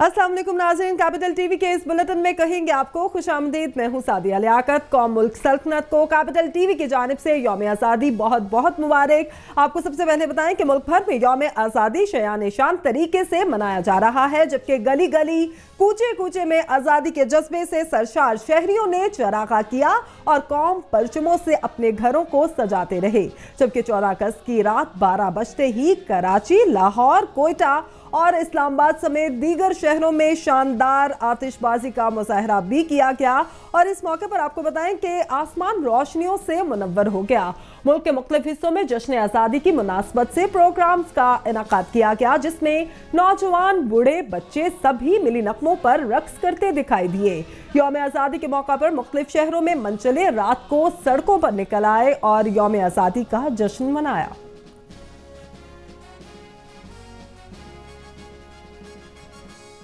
अस्सलाम वालेकुम नाज़रीन, कैपिटल टीवी के इस बुलेटिन में कहेंगे आपको खुशामदीद। मैं हूं सादिया लियाकत। कौम मुल्क सल्तनत को कैपिटल टीवी की जानिब से यौम आज़ादी बहुत बहुत मुबारक। आपको सबसे पहले बताएं कि मुल्क भर में यौम आज़ादी शयान शान तरीके से मनाया जा रहा है, जबकि गली गली कूचे कूचे में आज़ादी के जज्बे से सरशार शहरियों ने चरागा किया और कौम परचमों से अपने घरों को सजाते रहे। जबकि 14 अगस्त की रात 12 बजते ही कराची, लाहौर, कोयटा और इस्लामाबाद समेत दीगर शहरों में शानदार आतिशबाजी का मुजाहरा भी किया गया। और इस मौके पर आपको बताएं कि आसमान रोशनियों से मुनव्वर हो गया। मुल्क के मुख्तलिफ हिस्सों में जश्न आज़ादी की मुनासबत से प्रोग्राम्स का इनाकाद किया गया, जिसमें नौजवान, बूढ़े, बच्चे सभी मिली नगमों पर रक्स करते दिखाई दिए। यौम आज़ादी के मौका पर मुख्तलिफ शहरों में मंचले रात को सड़कों पर निकल आए और यौम आज़ादी का जश्न मनाया।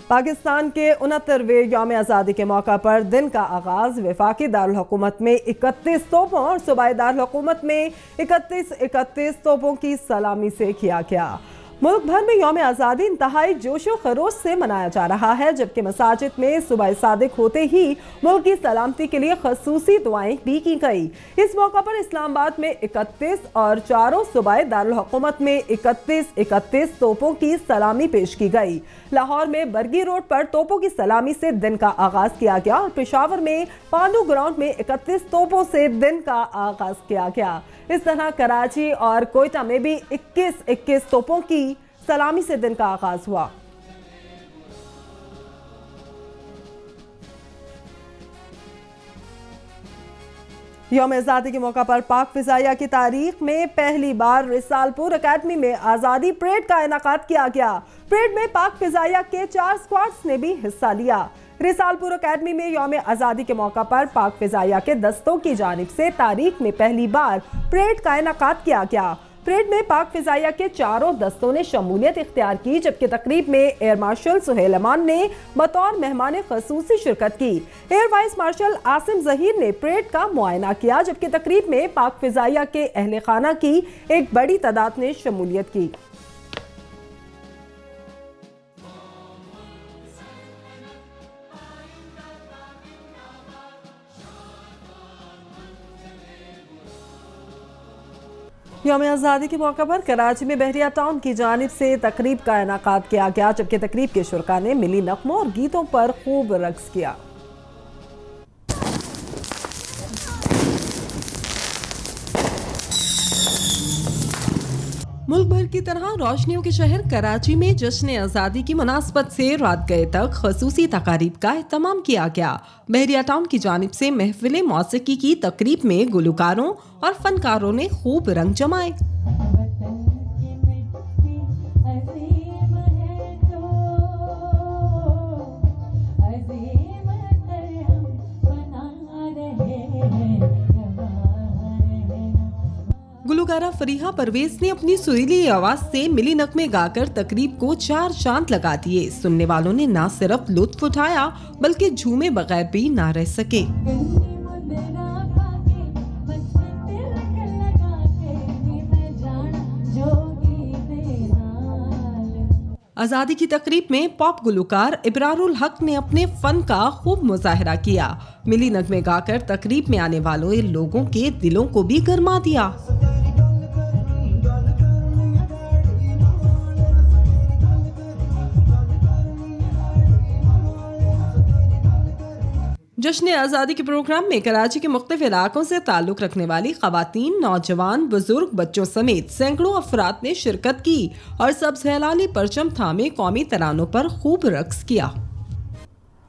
पाकिस्तान के 69वें यौम आज़ादी के मौका पर दिन का आगाज वफाकी दारुल हुकूमत में 31 तोपों और सूबाई दारुल हुकूमत में 31 तोपों की सलामी से किया गया। मुल्क भर में यौम आज़ादी इंतहाई जोशो खरोश से मनाया जा रहा है, जबकि मसाजिद में सुबह सादिक होते ही मुल्क की सलामती के लिए खसूसी दुआएं भी की गई। इस मौका पर इस्लामाबाद में 31 और चारों सूबाई दारुल हुकूमत में 31 तोपों की सलामी पेश की गई। लाहौर में बरगी रोड पर तोपों की सलामी से दिन का आगाज किया गया और पेशावर में पांडू ग्राउंड में 31 तोपों से दिन का आगाज किया गया। इस तरह कराची और कोयटा में भी 21 तोपों की सलामी से दिन का आगाज हुआ। यौम आज़ादी के मौका पर पाक फिजाइया की तारीख में पहली बार रिसालपुर अकेडमी में आज़ादी परेड का इनाकाद किया गया। परेड में पाक फिजाइया के 4 स्क्वाड्स ने भी हिस्सा लिया। रिसालपुर अकेडमी में यौम आज़ादी के मौका पर पाक फिजाइया के दस्तों की जानिब से तारीख में पहली बार परेड का इनाकाद किया गया। परेड में पाक फिजाइया के चारों दस्तों ने शमूलियत इख्तियार की, जबकि तकरीब में एयर मार्शल सुहेल अमान ने बतौर मेहमान खसूसी शिरकत की। Air vice marshal Asim Zaheer ने परेड का मुआयना किया, जबकि तकरीब में पाक फिजाइया के अहले खाना की एक बड़ी तादाद ने शमूलियत की। यौम आज़ादी के मौका पर कराची में बहरिया टाउन की जानिब से तकरीब का इनाकाद किया गया, जबकि तकरीब के शुरका ने मिली नगमों और गीतों पर खूब रक्स किया। मुल्क भर की तरह रोशनियों के शहर कराची में जश्न आज़ादी की मुनासबत से रात गए तक खसूसी तकारीब का एहतमाम किया गया। बहरिया टाउन की जानिब से महफिल मौसीकी की तकरीब में गुलकारों और फनकारों ने खूब रंग जमाए। गुलकारा फरीहा परवेज ने अपनी सुरीली आवाज से मिली नगमे गाकर तकरीब को 4 चांद लगा दिए। सुनने वालों ने न सिर्फ लुत्फ उठाया बल्कि झूमे बगैर भी ना रह सके। आज़ादी की तकरीब में पॉप गुलकार इब्रारुल हक ने अपने फन का खूब मुजाहरा किया। मिली नगमे गाकर तकरीब में आने वालों लोगों के दिलों को भी गरमा दिया। जश्न आज़ादी के प्रोग्राम में कराची के मुख्तलिफ इलाकों से ताल्लुक़ रखने वाली ख़वातीन, नौजवान, बुजुर्ग, बच्चों समेत सैकड़ों अफराद ने शिरकत की और सब्ज़ हिलाली परचम थामे कौमी तरानों पर खूब रक्स किया।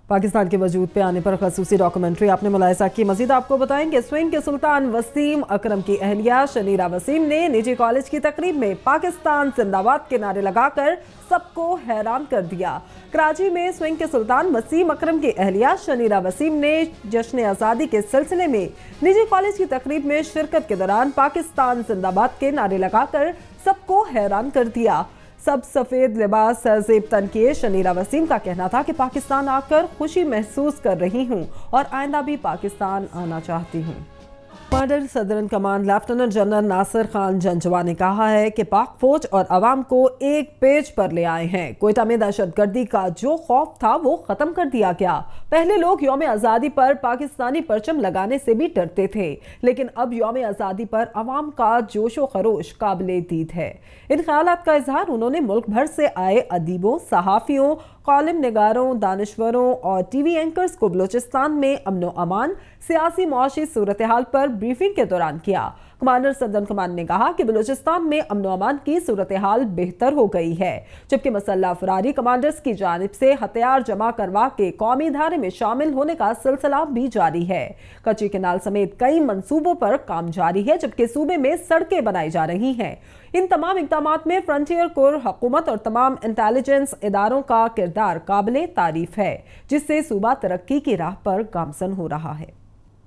पाकिस्तान के वजूद पे आने पर खसूसी डॉक्यूमेंट्री आपने मुलाहिजा की। मजीद आपको बताएंगे स्विंग के सुल्तान वसीम अकरम की अहलिया शनीरा वसीम ने निजी कॉलेज की तकरीब में पाकिस्तान जिंदाबाद के नारे लगाकर सबको हैरान कर दिया। कराची में स्विंग के सुल्तान वसीम अकरम की अहलिया शनीरा वसीम ने जश्न आज़ादी के सिलसिले में निजी कॉलेज की तकरीब में शिरकत के दौरान पाकिस्तान जिंदाबाद के नारे लगाकर सबको हैरान कर दिया। सब सफेद लिबास सरजेब तन किए शनीरा वसीम का कहना था कि पाकिस्तान आकर खुशी महसूस कर रही हूं और आइंदा भी पाकिस्तान आना चाहती हूं। कमांडर सदरन कमान लेफ्टिनेंट जनरल नासिर खान जंजवा ने कहा है कि पाक फौज और अवाम को एक पेज पर ले आए हैं। क्वेटा में दहशतगर्दी का जो खौफ था वो खत्म कर दिया गया। पहले लोग यौम आज़ादी पर पाकिस्तानी परचम लगाने से भी डरते थे, लेकिन अब यौम आज़ादी पर अवाम का जोशो खरोश काबिले दीद है। इन ख्यालात का इजहार उन्होंने मुल्क भर से आए अदीबों, सहाफ़ियों, कॉलम निगारों, दानिश्वरों और टीवी एंकर्स को बलूचिस्तान में अमन व अमान, सियासी मुआशी सूरत हाल पर ब्रीफिंग के दौरान किया। कमांडर सदरन कमान ने कहा कि बलूचिस्तान में अमन व अमान की सूरत हाल बेहतर हो गई है, जबकि मसल्लह फरारी कमांडर्स की जानिब से हथियार जमा करवा के कौमी धारे में शामिल होने का सिलसिला भी जारी है। कच्ची कैनाल समेत कई मंसूबों पर काम जारी है, जबकि सूबे में सड़कें बनाई जा रही हैं। इन तमाम इक़दामात में फ्रंटियर कोर हुकूमत और तमाम इंटेलिजेंस इदारों का किरदार काबिले तारीफ है, जिससे सूबा तरक्की की राह पर गामजन हो रहा है।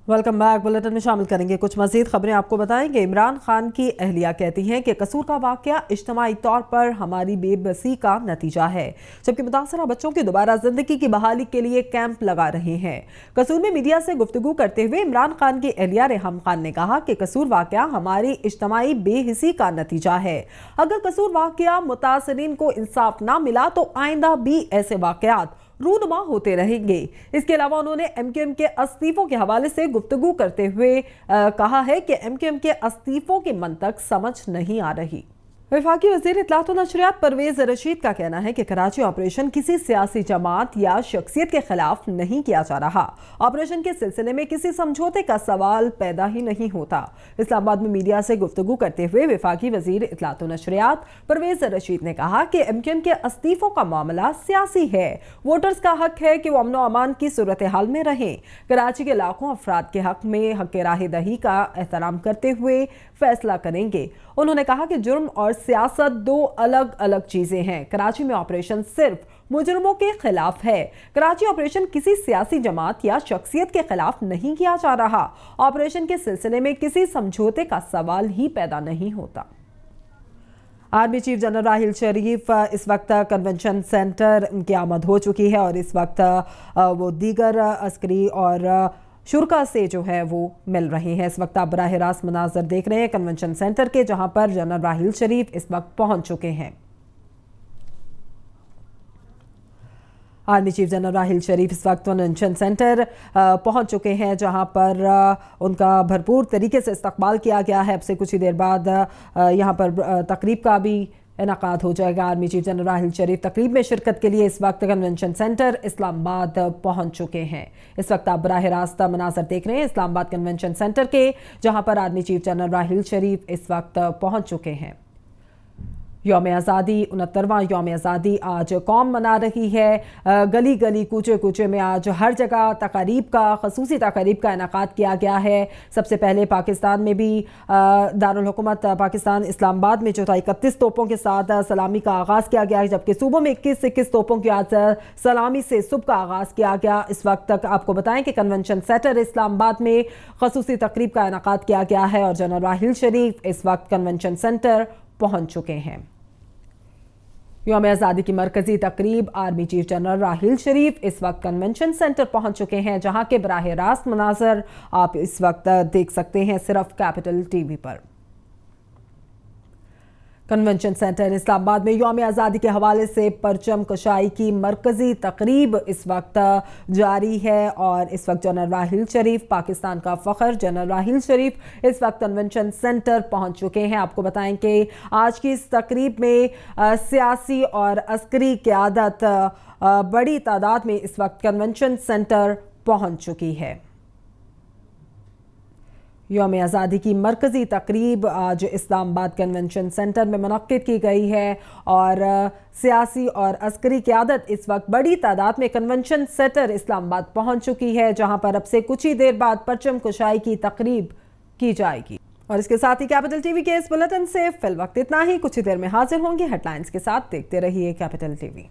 Welcome back. बुलेटिन में शामिल करेंगे कुछ मजीद खबरें। आपको बताएंगे इमरान खान की अहलिया कहती हैं कि कसूर का वाकया इज्तिमाई तौर पर हमारी बेबसी का नतीजा है, जबकि मुतासरा बच्चों की दोबारा जिंदगी की बहाली के लिए कैंप लगा रहे हैं। कसूर में मीडिया से गुफ्तगू करते हुए इमरान खान की अहलिया रेहम खान ने कहा कि कसूर वाकया हमारी इज्तिमाई बेहिसी का नतीजा है। अगर कसूर वाकया मुतासरीन को इंसाफ ना मिला तो आइंदा भी ऐसे वाकयात रूनुमा होते रहेंगे। इसके अलावा उन्होंने एमक्यूएम के इस्तीफों के हवाले से गुफ्तगू करते हुए कहा है कि एमक्यूएम के इस्तीफों की मंतक समझ नहीं आ रही। वफाकी वज़ीर इत्तलात व नशरियात परवेज रशीद का कहना है कि कराची ऑपरेशन किसी सियासी जमात या शख्सियत के खिलाफ नहीं किया जा रहा। ऑपरेशन के सिलसिले में किसी समझौते का सवाल पैदा ही नहीं होता। इस्लामाबाद में मीडिया से गुफ्तगू करते हुए वफाकी वज़ीर इत्तलात व नशरियात परवेज रशीद ने कहा कि एमक्यूएम के इस्तीफों का मामला सियासी है। वोटर्स का हक है कि वो अमन व अमान की सूरत हाल में रहें। कराची के लाखों अफराद के हक में हक राह दही का एहतराम करते हुए फैसला करेंगे। उन्होंने कहा कि जुर्म और सियासत दो अलग अलग चीजें हैं। कराची में ऑपरेशन सिर्फ मुजरमों के खिलाफ है। कराची ऑपरेशन किसी सियासी जमात या शख्सियत के खिलाफ नहीं किया जा रहा। ऑपरेशन के सिलसिले में किसी समझौते का सवाल ही पैदा नहीं होता। आर्मी चीफ जनरल राहिल शरीफ इस वक्त कन्वेंशन सेंटर की आमद हो चुकी है और इस वक्त वो दीगर अस्करी और शुरका से जो है वो मिल रहे हैं। इस वक्त आप बराह रास्त मनाजर देख रहे हैं कन्वेंशन सेंटर के, जहां पर जनरल राहिल शरीफ इस वक्त पहुंच चुके हैं। आर्मी चीफ जनरल राहिल शरीफ इस वक्त कन्वेंशन सेंटर पहुंच चुके हैं, जहां पर उनका भरपूर तरीके से इस्तकबाल किया गया है। अब से कुछ ही देर बाद यहां पर तकरीब का भी इनकाद हो जाएगा। आर्मी चीफ जनरल राहिल शरीफ तकरीब में शिरकत के लिए इस वक्त कन्वेंशन सेंटर इस्लामाबाद पहुंच चुके हैं। इस वक्त आप बराह रास्त मनाजर देख रहे हैं इस्लामाबाद कन्वेंशन सेंटर के, जहां पर आर्मी चीफ जनरल राहिल शरीफ इस वक्त पहुंच चुके हैं। यौम आज़ादी 69वां यौम आज़ादी आज कौम मना रही है। गली गली कूचे कूचे में आज हर जगह तकारीब का खसूसी तकारीब का इनकाद किया गया है। सबसे पहले पाकिस्तान में भी दारुल हुकूमत पाकिस्तान इस्लामाबाद में जो था 31 तोपों के साथ सलामी का आगाज़ किया गया है, जबकि सूबों में 21 तोपों की आज सलामी से सुबह का आगाज़ किया गया। इस वक्त तक आपको बताएं कि कन्वेंशन सेंटर इस्लामाबाद में खसूसी तकरीब का इनकाद किया गया है और जनरल राहिल शरीफ इस वक्त कन्वेंशन सेंटर पहुंच चुके हैं। यौम आज़ादी की मरकजी तकरीब आर्मी चीफ जनरल राहिल शरीफ इस वक्त कन्वेंशन सेंटर पहुंच चुके हैं, जहां के बराह रास्त मनाजर आप इस वक्त देख सकते हैं सिर्फ कैपिटल टीवी पर। कन्वेंशन सेंटर इस्लामाबाद में यौम आज़ादी के हवाले से परचम कशाई की मरकजी तकरीब इस वक्त जारी है और इस वक्त जनरल राहिल शरीफ, पाकिस्तान का फ़ख्र जनरल राहिल शरीफ इस वक्त कन्वेंशन सेंटर पहुंच चुके हैं। आपको बताएं कि आज की इस तकरीब में सियासी और अस्करी क़यादत बड़ी तादाद में इस वक्त कन्वेंशन सेंटर पहुंच चुकी है। यौम आज़ादी की मरकज़ी तकरीब आज इस्लामाबाद कन्वेंशन सेंटर में मुनक्किद की गई है और सियासी और अस्करी क़यादत इस वक्त बड़ी तादाद में कन्वेंशन सेंटर इस्लामाबाद पहुंच चुकी है, जहां पर अब से कुछ ही देर बाद परचम कुशाई की तकरीब की जाएगी। और इसके साथ ही कैपिटल टीवी के इस बुलेटिन से फिल वक्त इतना ही। कुछ ही देर में हाजिर होंगे हेडलाइंस के साथ। देखते रहिए कैपिटल टीवी।